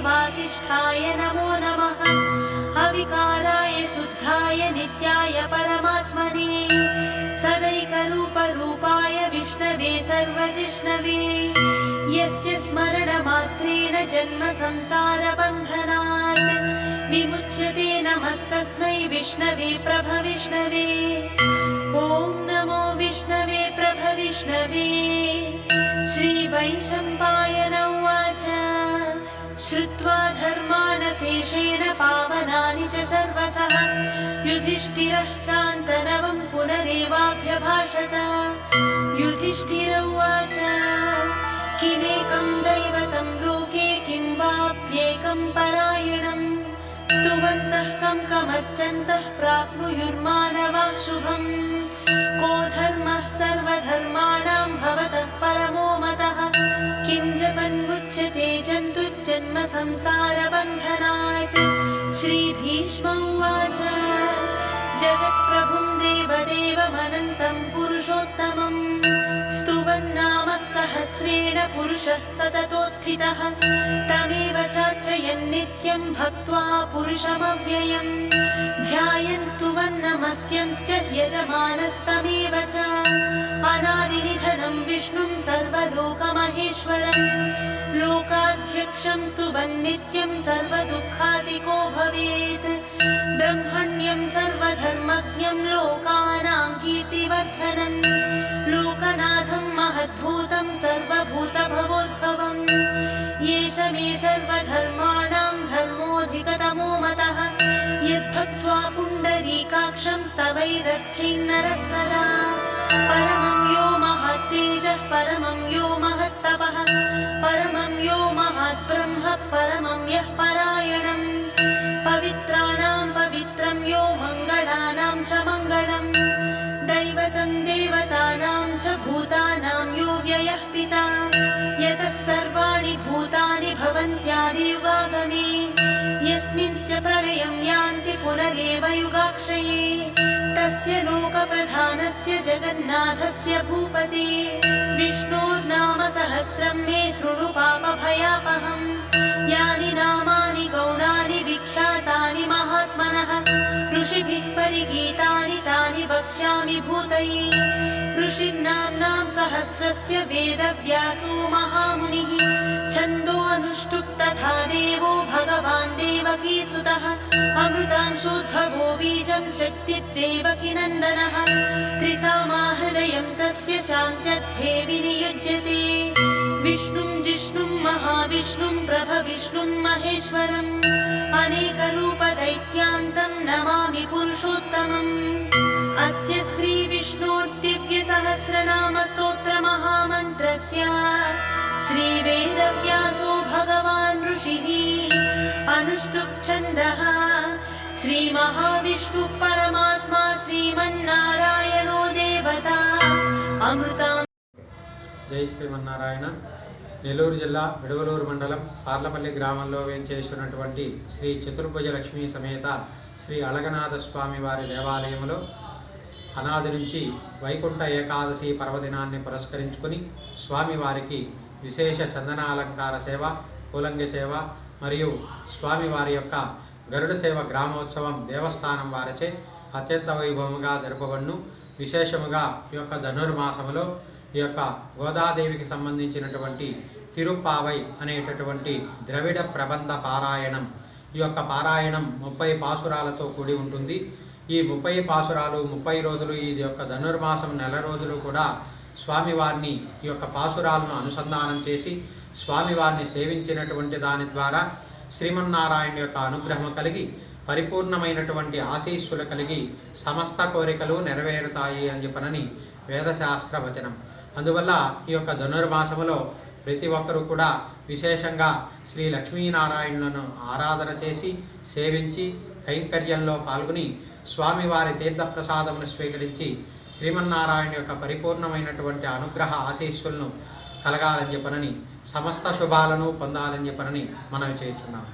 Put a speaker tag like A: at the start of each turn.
A: वासिष्ठाय नमो नमः। अविकाराय शुद्धाय नित्याय परमात्मने सदैकरूपरूपाय विष्णवे सर्वजिष्णवे यस्य स्मरणमात्रेण जन्म संसारबन्धनात् विमुच्यते नमस्तस्मै विष्णवे प्रभविष्णवे। ॐ नमो विष्णवे प्रभविष्णवे। श्रीवैशम्पायन उवाच श्रुत्वा धर्मानशेषेण पावनानि च सर्वशः युधिष्ठिरः शान्तनवं पुनरेवाभ्यभाषत। युधिष्ठिर उवाच किमेकं दैवतं लोके किं वाप्येकं परायणम् स्तुवन्तः कमर्चन्तः प्राप्नुयुर्मानवाः शुभम्। को धर्मः सर्वधर्माणां भवतः परमो मतः किं जपन्मुच्यते जन्तुर्जन्म संसारबन्धनात्। श्रीभीष्म उवाच जगत्प्रभुं देवदेवमनन्तं पुरुषोत्तमम् स्तुवन्नाम सहस्रेण पुरुषः सततोत्थितः तमेव चार्चयन् नित्यं भक्त्वा पुरुषमव्ययम् ध्यायन् स्तुवन्नमस्यंश्च यजमानस्तमेव च अनादिनिधनं विष्णुं सर्वलोकमहेश्वरम् लोकाध्यक्षं स्तुवन् नित्यं सर्वदुःखातिको भवेत् ब्रह्मण्यं सर्वधर्मज्ञं लोकानां कीर्तिवर्धनम् लोकनाथं महद्भूतं सर्वभूतभवोद्भवम् येष मे सर्वधर्माणां धर्मोऽधिकतमो मतः यद्भक्त्वा पुण्डरीकाक्षं स्तवैरर्चयन्नरः सदा। परमं यो महत्तेजः परमं यो महत्तपः परमं यो महद्ब्रह्म परमं यः परायणम् पवित्राणां पवित्रं यो मङ्गलानां च मङ्गलम् दैवतं देवतानां च भूतानां यो व्ययः पिता यतः सर्वाणि भूतानि भवन्त्यादियुगागमे यस्मिंश्च प्रलयं यान्ति पुनरेव युगाक्षये तस्य लोकप्रधानस्य जगन्नाथस्य भूपते विष्णोर्नाम सहस्रं मे शृणु पापभयापहम् यानि नामानि गौणानि विख्यातानि महात्मनः ऋषिभिः परिगीतानि तानि वक्ष्यामि भूतये। ऋषिर्नाम्नां सहस्रस्य वेदव्यासो महामुनिः छन्दो अनुष्टुप् तथा देवो भगवान् देवकीसुतः अमृतांशोद्भवो बीजं शक्तिर्देवकीनन्दनः त्रिसामाहृदयं तस्य शान्त्यर्थे विनियुज्यते विष्णुं जिष्णुं महाविष्णुं प्रभविष्णुं महेश्वरम् अनेकरूपदैत्यान्तं नमामि पुरुषोत्तमम्। अस्य श्रीविष्णोर्दिव्यसहस्रनामस्तोत्रमहामन्त्रस्य श्रीवेदव्यासो भगवान् ऋषिः अनुष्टुप् छन्दः श्रीमहाविष्णुः परमात्मा श्रीमन्नारायणो देवता अमृता।
B: జై శ్రీమన్నారాయణ. నెల్లూరు జిల్లా విడవలూరు మండలం పార్లపల్లి గ్రామంలో వేంచేస్తున్నటువంటి శ్రీ చతుర్భుజ లక్ష్మీ సమేత శ్రీ అళగనాథ స్వామి వారి దేవాలయంలో అనాది నుంచి వైకుంఠ ఏకాదశి పర్వదినాన్ని పురస్కరించుకుని స్వామివారికి విశేష చందనాలంకార సేవ, పూలంగ సేవ మరియు స్వామివారి యొక్క గరుడ సేవ గ్రామోత్సవం దేవస్థానం వారిచే అత్యంత వైభవంగా జరపబడును. విశేషముగా ఈ యొక్క ధనుర్మాసములో ఈ యొక్క గోదాదేవికి సంబంధించినటువంటి తిరుప్పావై అనేటటువంటి ద్రవిడ ప్రబంధ పారాయణం, ఈ యొక్క పారాయణం 30 పాసురాలతో కూడి ఉంటుంది. ఈ 30 పాసురాలు 30 రోజులు ఈ యొక్క ధనుర్మాసం నెల రోజులు కూడా స్వామివారిని ఈ యొక్క పాసురాలను అనుసంధానం చేసి స్వామివారిని సేవించినటువంటి దాని ద్వారా శ్రీమన్నారాయణ యొక్క అనుగ్రహం కలిగి పరిపూర్ణమైనటువంటి ఆశీస్సులు కలిగి సమస్త కోరికలు నెరవేరుతాయి అని చెప్పనని వేదశాస్త్ర వచనం. అందువల్ల ఈ యొక్క ధనుర్మాసములో ప్రతి ఒక్కరూ కూడా విశేషంగా శ్రీ లక్ష్మీనారాయణులను ఆరాధన చేసి సేవించి కైంకర్యంలో పాల్గొని స్వామివారి తీర్థప్రసాదమును స్వీకరించి శ్రీమన్నారాయణ యొక్క పరిపూర్ణమైనటువంటి అనుగ్రహ ఆశీస్సులను కలగాలని చెప్పనని సమస్త శుభాలను పొందాలని చెప్పనని మనవి చేస్తున్నాము.